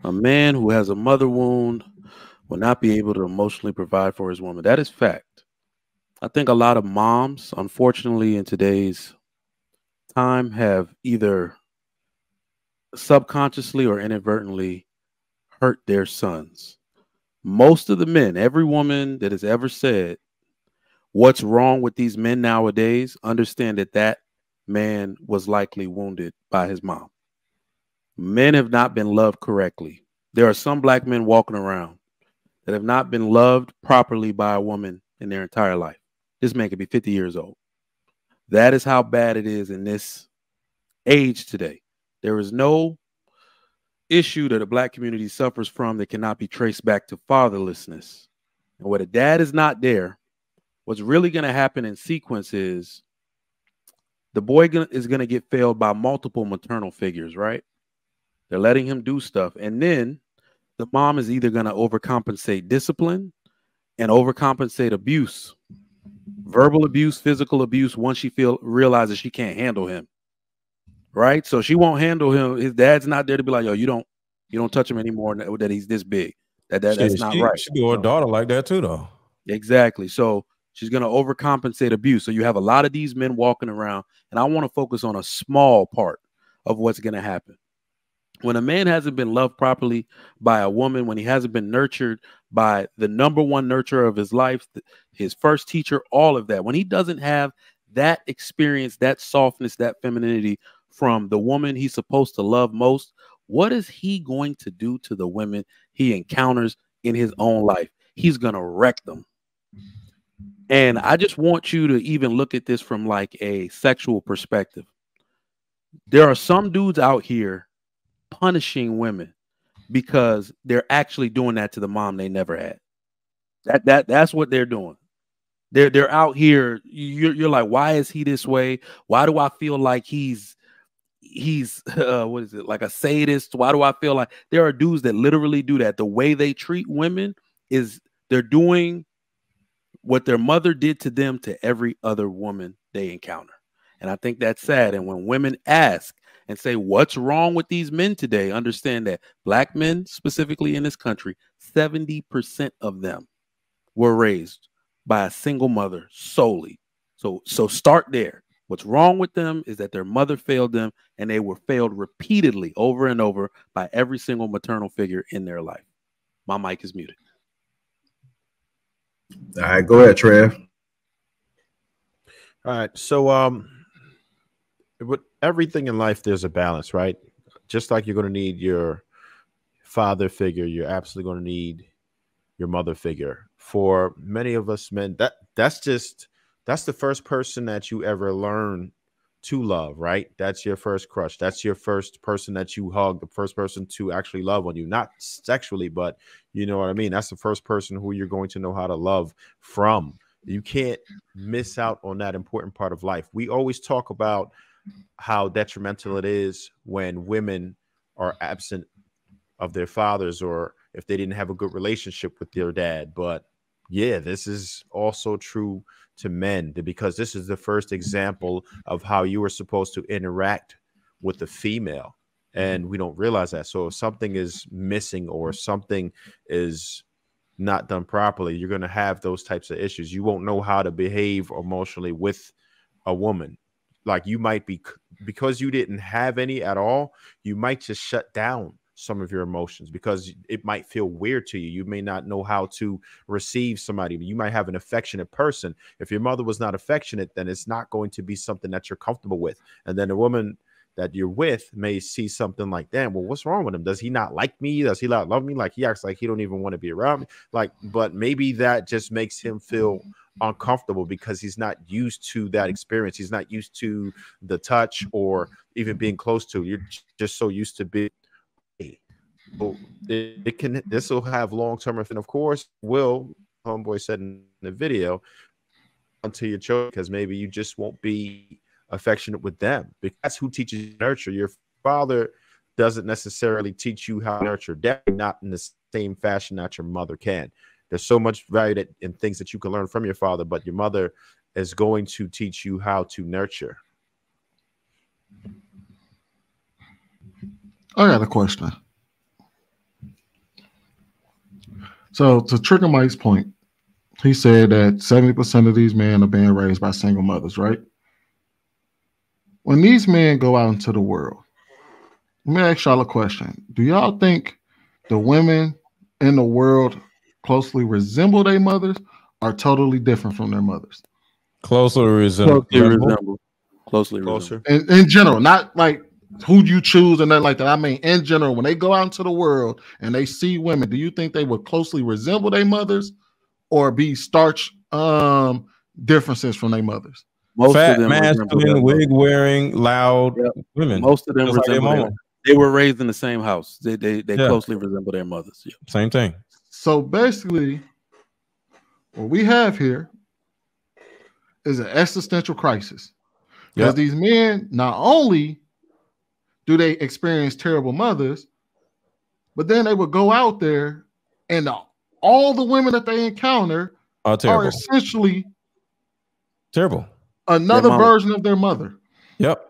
A man who has a mother wound will not be able to emotionally provide for his woman. That is fact. I think a lot of moms, unfortunately, in today's time, have either subconsciously or inadvertently hurt their sons. Most of the men, every woman that has ever said, what's wrong with these men nowadays, understand that that man was likely wounded by his mom. Men have not been loved correctly. There are some black men walking around that have not been loved properly by a woman in their entire life. This man could be 50 years old. That is how bad it is in this age today. There is no issue that a black community suffers from that cannot be traced back to fatherlessness. And where the dad is not there, what's really going to happen in sequence is the boy is going to get failed by multiple maternal figures, right? They're letting him do stuff. And then the mom is either going to overcompensate discipline and overcompensate abuse, verbal abuse, physical abuse, once she realizes she can't handle him. Right? So she won't handle him. His dad's not there to be like, yo, you don't touch him anymore that he's this big. That's not right. She do her daughter like that too, though. Exactly. So she's going to overcompensate abuse. So you have a lot of these men walking around, and I want to focus on a small part of what's going to happen. When a man hasn't been loved properly by a woman, when he hasn't been nurtured by the number one nurturer of his life, his first teacher, all of that, when he doesn't have that experience, that softness, that femininity from the woman he's supposed to love most, what is he going to do to the women he encounters in his own life? He's going to wreck them. And I just want you to even look at this from like a sexual perspective. There are some dudes out here punishing women because they're actually doing that to the mom they never had. That's what they're doing. They're out here. You're like, why is he this way? Why do I feel like he's what is it, like a sadist? Why do I feel like there are dudes that literally do that? The way they treat women is they're doing what their mother did to them to every other woman they encounter. And I think that's sad. And when women ask and say, what's wrong with these men today? Understand that black men, specifically in this country, 70% of them were raised by a single mother solely. So start there. What's wrong with them is that their mother failed them, and they were failed repeatedly over and over by every single maternal figure in their life. My mic is muted. All right, go ahead, Trev. All right. So with everything in life, there's a balance, right? Just like you're going to need your father figure, you're absolutely going to need your mother figure. For many of us men, that's the first person that you ever learn to love, right? That's your first crush. That's your first person that you hug, the first person to actually love on you, not sexually, but you know what I mean? That's the first person who you're going to know how to love from. You can't miss out on that important part of life. We always talk about how detrimental it is when women are absent of their fathers, or if they didn't have a good relationship with their dad. But yeah, this is also true to men, because this is the first example of how you are supposed to interact with the female, and we don't realize that. So if something is missing or something is not done properly, you're going to have those types of issues. You won't know how to behave emotionally with a woman. Like, you might be, because you didn't have any at all, you might just shut down some of your emotions because it might feel weird to you. You may not know how to receive somebody. You might have an affectionate person. If your mother was not affectionate, then it's not going to be something that you're comfortable with. And then a woman that you're with may see something like that. Well, what's wrong with him? Does he not like me? Does he not love me? Like, he acts like he don't even want to be around me. Like, but maybe that just makes him feel uncomfortable because he's not used to that experience. He's not used to the touch or even being close to. You're just so used to being. This will have long-term effect, and of course will, homeboy said in the video, until your children, because maybe you just won't be affectionate with them, because that's who teaches you to nurture. Your father doesn't necessarily teach you how to nurture, definitely not in the same fashion that your mother can. There's so much value in things that you can learn from your father, but your mother is going to teach you how to nurture. I got a question. So to Trigger Mike's point, he said that 70% of these men are being raised by single mothers, right? When these men go out into the world, let me ask y'all a question. Do y'all think the women in the world closely resemble their mothers or totally different from their mothers? Closely resemble. Closely resemble. In general, not like who you choose and nothing like that. I mean, in general, when they go out into the world and they see women, do you think they would closely resemble their mothers or be starch differences from their mothers? Most Fat, of them masculine, wig wearing, loud women. Most of them Just like their resemble mama. they were raised in the same house. They closely resemble their mothers. Yeah. Same thing. So basically, what we have here is an existential crisis. Because these men, not only do they experience terrible mothers, but then they would go out there and all the women that they encounter are essentially terrible. Another version of their mother. Yep.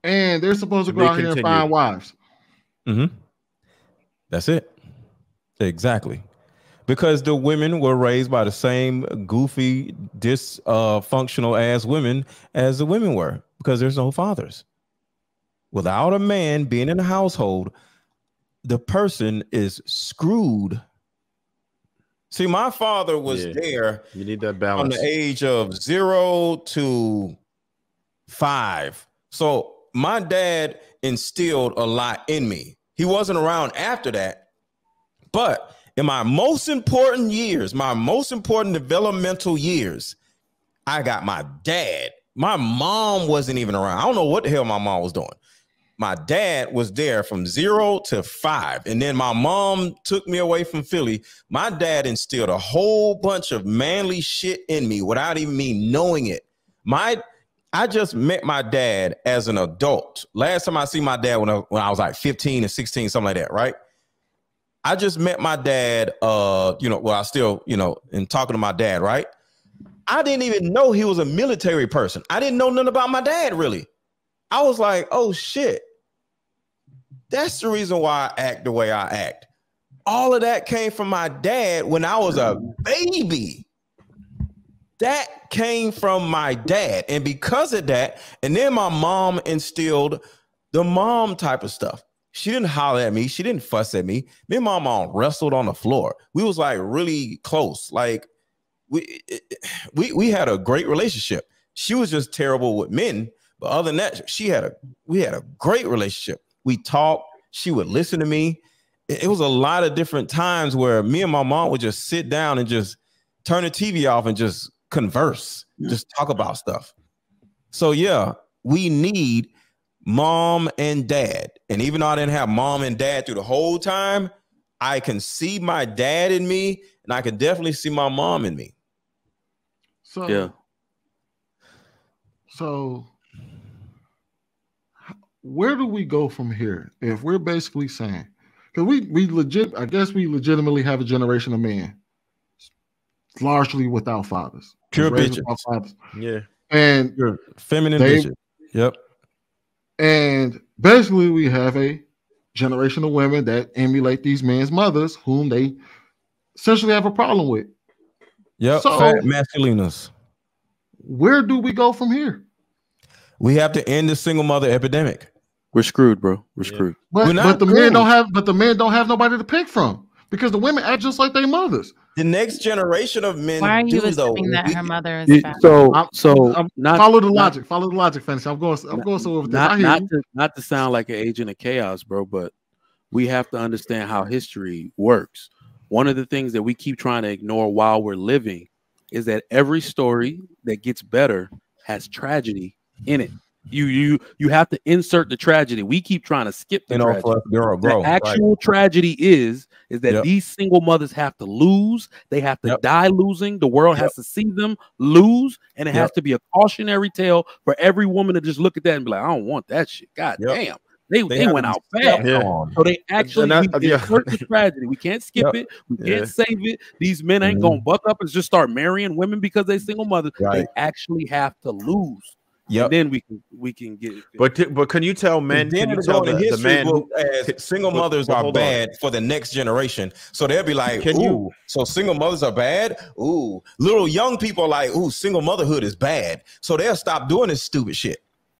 And they're supposed to go out here and find wives. Mm-hmm. That's it. Exactly. Because the women were raised by the same goofy, dysfunctional ass women as the women were, because there's no fathers. Without a man being in the household, the person is screwed. See, my father was there. You need that balance. From the age of 0 to 5. So my dad instilled a lot in me. He wasn't around after that. But in my most important years, my most important developmental years, I got my dad. My mom wasn't even around. I don't know what the hell my mom was doing. My dad was there from 0 to 5. And then my mom took me away from Philly. My dad instilled a whole bunch of manly shit in me without even me knowing it. I just met my dad as an adult. Last time I see my dad when I was like 15 or 16, something like that, right? I just met my dad, I still, in talking to my dad, right? I didn't even know he was a military person. I didn't know nothing about my dad, really. I was like, oh, shit. That's the reason why I act the way I act. All of that came from my dad when I was a baby. That came from my dad. And because of that, and then my mom instilled the mom type of stuff. She didn't holler at me. She didn't fuss at me. Me and my mom wrestled on the floor. We was like really close. Like we had a great relationship. She was just terrible with men. But other than that, we had a great relationship. We talked. She would listen to me. It was a lot of different times where me and my mom would just sit down and just turn the TV off and just converse, just talk about stuff. So yeah, we need mom and dad. And even though I didn't have mom and dad through the whole time, I can see my dad in me, and I can definitely see my mom in me. So yeah. So where do we go from here if we're basically saying, because we legitimately have a generation of men largely without fathers, pure bitches, yeah, and pure feminine bitches, yep. And basically we have a generation of women that emulate these men's mothers, whom they essentially have a problem with. Yep, so, fat masculinus. Where do we go from here? We have to end the single mother epidemic. We're screwed, bro. We're screwed. But the men don't have nobody to pick from, because the women act just like their mothers. The next generation of men. Why are you assuming that her mother is fat? Follow the logic. Follow the logic, fantasy. I'm going so with this. Not to sound like an agent of chaos, bro, but we have to understand how history works. One of the things that we keep trying to ignore while we're living is that every story that gets better has tragedy in it. You have to insert the tragedy. We keep trying to skip the tragedy. The actual tragedy is that these single mothers have to lose. They have to die losing. The world has to see them lose, and it has to be a cautionary tale for every woman to just look at that and be like, I don't want that shit. God damn. They went out bad. So they actually insert the tragedy. We can't skip it. We can't save it. These men ain't gonna buck up and just start marrying women because they single mothers. They actually have to lose. Yep. And then we can get it. But can you tell men? Then Can you tell the man who as single mothers are bad for the next generation? So they'll be like, so single mothers are bad. Ooh, little young people are like, ooh, single motherhood is bad. So they'll stop doing this stupid shit.